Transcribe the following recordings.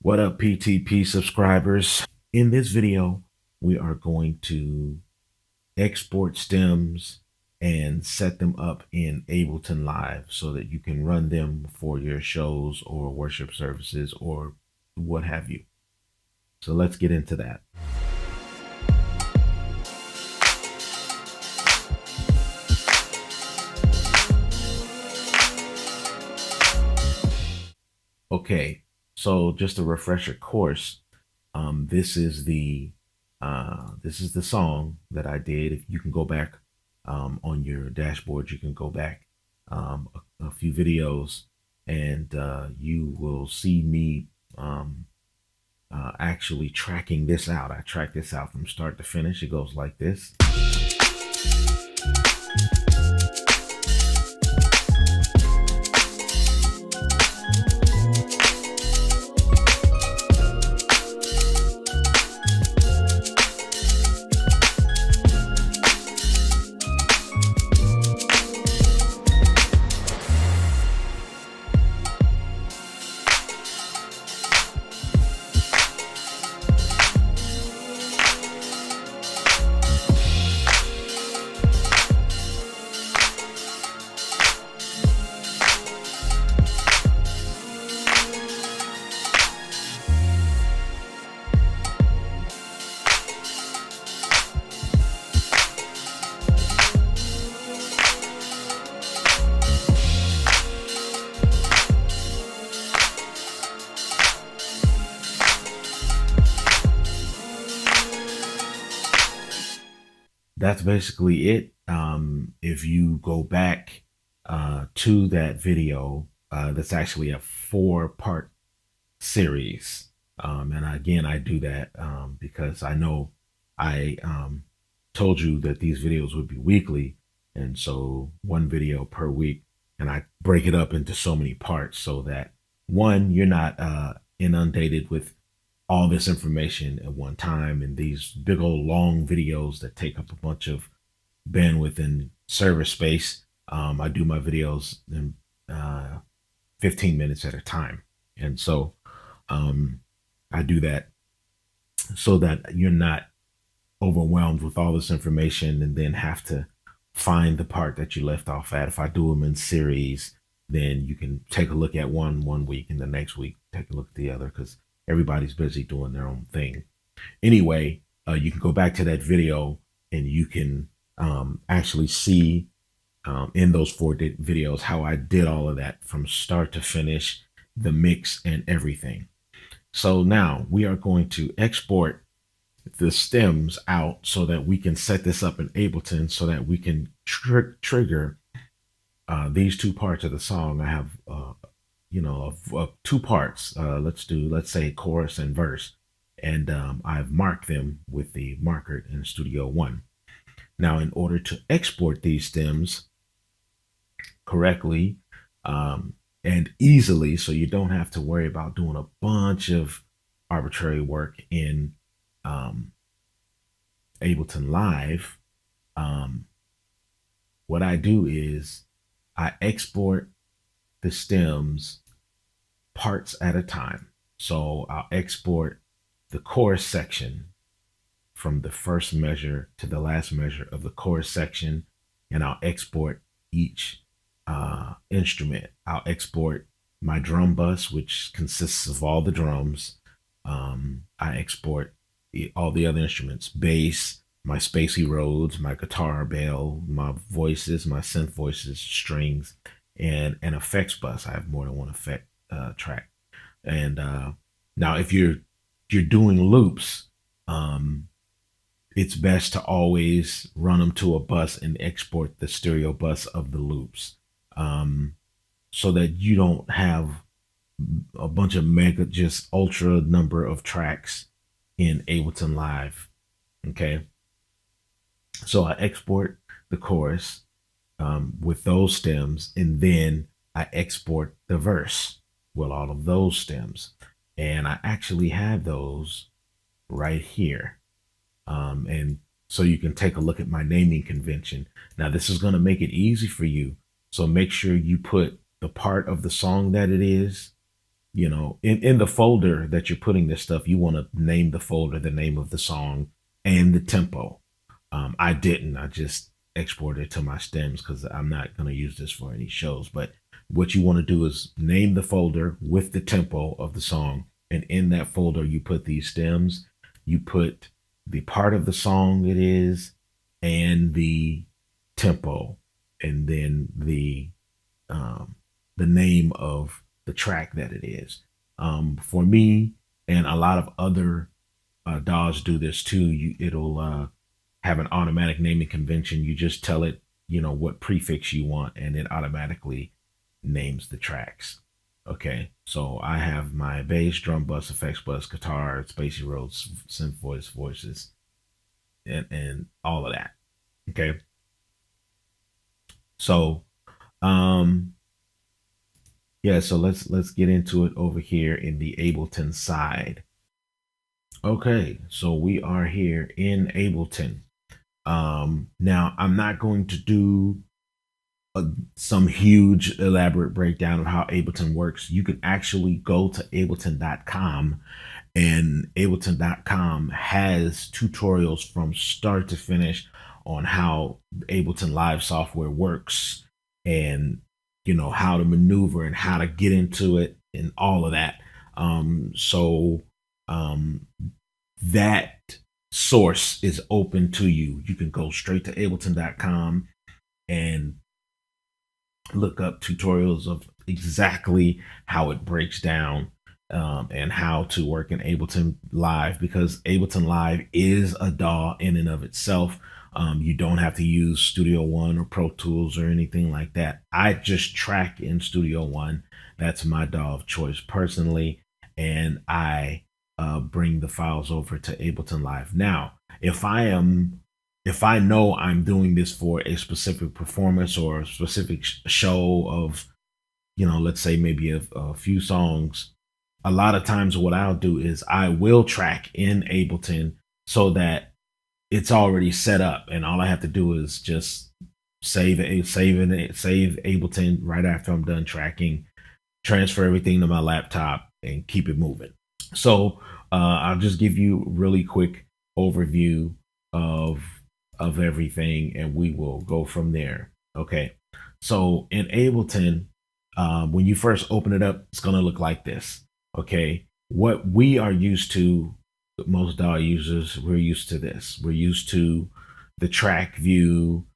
What up, PTP subscribers? In this video, we are going to export stems and set them up in Ableton Live so that you can run them for your shows or worship services or what have you. So let's get into that. Okay, so just a refresher course. This is the song that I did. If you can go back on your dashboard, you can go back a few videos, and you will see me actually tracking this out. I track this out from start to finish. It goes like this. That's basically it. If you go back to that video, that's actually a 4-part series. And again, I do that because I know I told you that these videos would be weekly. And so one video per week, and I break it up into so many parts so that one, you're not inundated with all this information at one time and these big old long videos that take up a bunch of bandwidth and server space. I do my videos in 15 minutes at a time. And so I do that so that you're not overwhelmed with all this information and then have to find the part that you left off at. If I do them in series, then you can take a look at one week and the next week take a look at the other, because everybody's busy doing their own thing. Anyway, you can go back to that video and you can actually see in those 4 videos how I did all of that from start to finish, the mix and everything. So now we are going to export the stems out so that we can set this up in Ableton so that we can trigger these 2 parts of the song. I have of 2 parts. Let's say chorus and verse, and I've marked them with the marker in Studio One. Now, in order to export these stems correctly and easily, so you don't have to worry about doing a bunch of arbitrary work in Ableton Live, what I do is I export the stems parts at a time. So I'll export the chorus section from the first measure to the last measure of the chorus section, and I'll export each instrument. I'll export my drum bus, which consists of all the drums. I export all the other instruments: bass, my spacey Rhodes, my guitar bell, my voices, my synth voices, strings, and an effects bus. I have more than one effect track. And now if you're doing loops, it's best to always run them to a bus and export the stereo bus of the loops, so that you don't have a bunch of just ultra number of tracks in Ableton Live. Okay, so I export the chorus with those stems, and then I export the verse with all of those stems, and I actually have those right here. And so you can take a look at my naming convention. Now this is going to make it easy for you, so make sure you put the part of the song that it is, in the folder that you're putting this stuff, you want to name the folder, the name of the song, and the tempo. I didn't. I just exported it to my stems because I'm not going to use this for any shows. But what you want to do is name the folder with the tempo of the song. And in that folder, you put these stems, you put the part of the song it is, and the tempo, and then the name of the track that it is. For me, and a lot of other DAWs do this too. It'll have an automatic naming convention. You just tell it, what prefix you want, and it automatically names the tracks. Okay, so I have my bass, drum bus, effects bus, guitar, spacey roads, synth voice, voices, and all of that. Okay, so yeah, so let's get into it over here in the Ableton side. Okay, so we are here in Ableton. Now I'm not going to do some huge elaborate breakdown of how Ableton works. You can actually go to ableton.com, and ableton.com has tutorials from start to finish on how Ableton Live software works, and how to maneuver and how to get into it and all of that. So that source is open to you. You can go straight to ableton.com and look up tutorials of exactly how it breaks down, and how to work in Ableton Live, because Ableton Live is a DAW in and of itself. You don't have to use Studio One or Pro Tools or anything like that. I just track in Studio One. That's my DAW of choice personally, and I bring the files over to Ableton Live. Now, if I know I'm doing this for a specific performance or a specific show of, let's say maybe a few songs, a lot of times what I'll do is I will track in Ableton so that it's already set up, and all I have to do is just save Ableton right after I'm done tracking, transfer everything to my laptop, and keep it moving. So I'll just give you a really quick overview of everything, and we will go from there. Okay, so in Ableton, when you first open it up, it's going to look like this. Okay, what we are used to, most DAW users, we're used to this. We're used to the track view.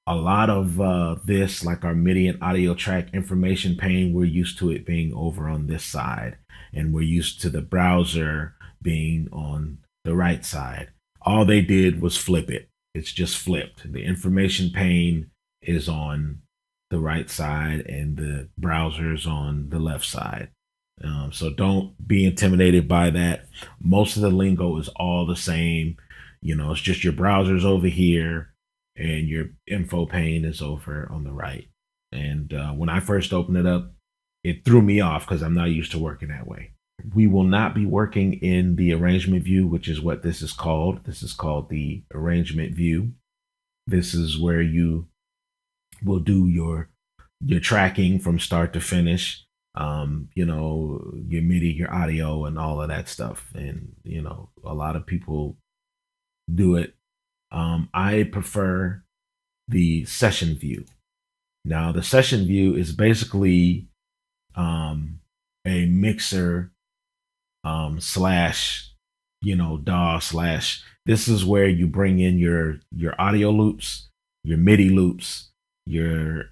A lot of this, like our MIDI and audio track information pane, we're used to it being over on this side, and we're used to the browser being on the right side. All they did was flip it. It's just flipped. The information pane is on the right side, and the browser's on the left side. So don't be intimidated by that. Most of the lingo is all the same. It's just your browser's over here and your info pane is over on the right. And when I first opened it up, it threw me off because I'm not used to working that way. We will not be working in the arrangement view, which is what this is called. This is called the arrangement view. This is where you will do your tracking from start to finish. Your MIDI, your audio, and all of that stuff. And a lot of people do it. I prefer the session view. Now, the session view is basically a mixer slash DAW slash. This is where you bring in your audio loops, your MIDI loops, your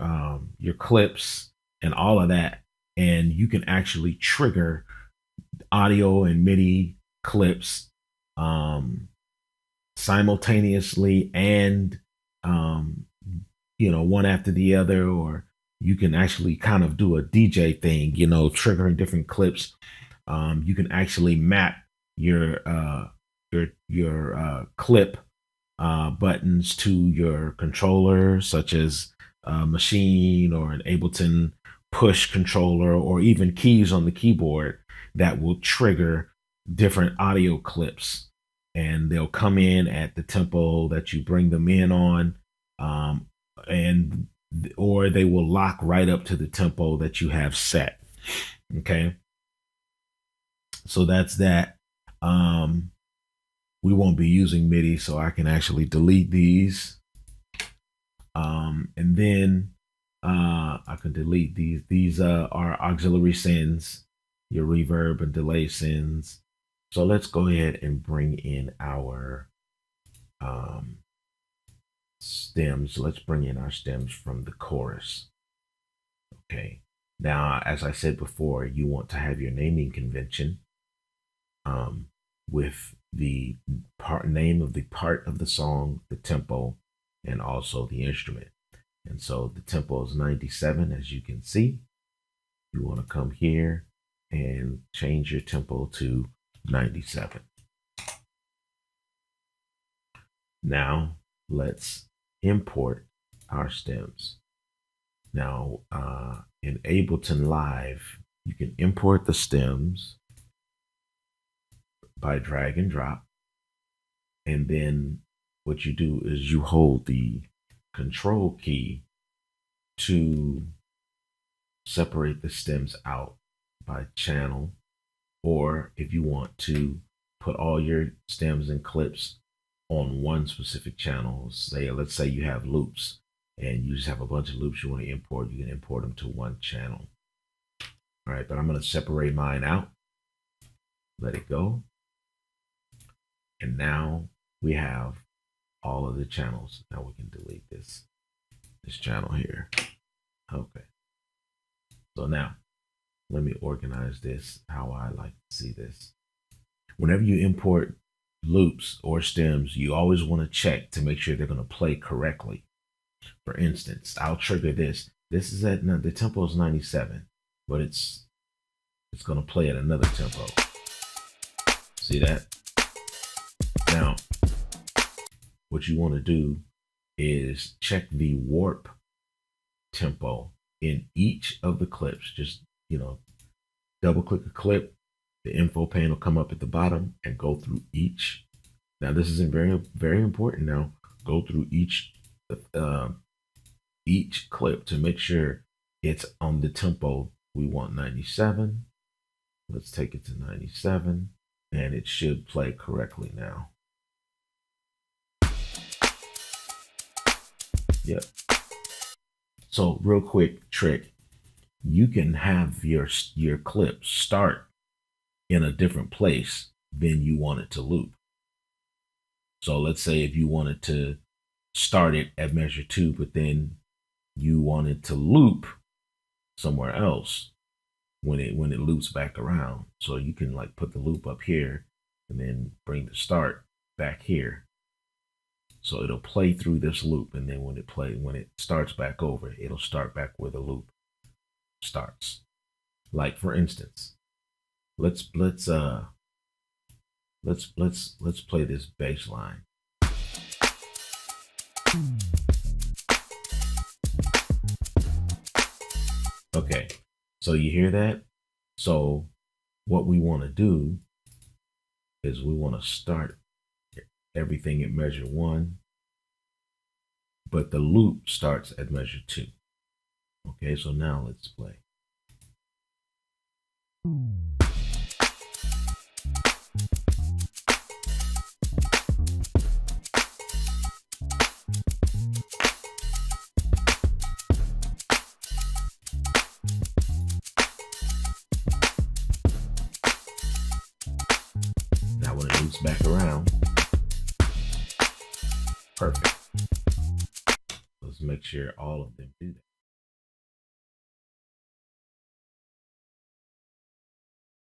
clips, and all of that. And you can actually trigger audio and MIDI clips simultaneously, and one after the other, or you can actually kind of do a DJ thing, triggering different clips. You can actually map your clip buttons to your controller, such as a Machine or an Ableton push controller, or even keys on the keyboard that will trigger different audio clips, and they'll come in at the tempo that you bring them in on, or they will lock right up to the tempo that you have set. Okay. So that's that. We won't be using MIDI, so I can actually delete these. And then I can delete these. These are auxiliary sends, your reverb and delay sends. So let's go ahead and bring in our stems. Let's bring in our stems from the chorus. Okay. Now, as I said before, you want to have your naming convention with the name of the part of the song, the tempo, and also the instrument. And so the tempo is 97, as you can see. You want to come here and change your tempo to 97. Now let's import our stems. Now in Ableton Live, you can import the stems by drag and drop. And then what you do is you hold the control key to separate the stems out by channel, or if you want to put all your stems and clips on one specific channel, let's say you have loops and you just have a bunch of loops you want to import, you can import them to one channel. All right, but I'm going to separate mine out, let it go. And now we have all of the channels. Now we can delete this channel here. Okay. So now let me organize this how I like to see this. Whenever you import loops or stems, you always want to check to make sure they're going to play correctly. For instance, I'll trigger this. This is at the tempo is 97, but it's going to play at another tempo. See that? Now, what you want to do is check the warp tempo in each of the clips. Just, double click a clip, the info pane will come up at the bottom and go through each. Now, this is very, very important. Now, go through each clip to make sure it's on the tempo. We want 97. Let's take it to 97, and it should play correctly now. Yep. So real quick trick, you can have your clip start in a different place than you want it to loop. So let's say if you wanted to start it at measure 2, but then you wanted to loop somewhere else when it loops back around. So you can like put the loop up here and then bring the start back here. So it'll play through this loop, and then when it starts back over, it'll start back where the loop starts. Like for instance, let's play this bass line. Okay, so you hear that? So what we want to do is we want to start everything at measure 1, but the loop starts at measure 2. Okay, so now let's play. Now when it loops back around, perfect. Let's make sure all of them do that.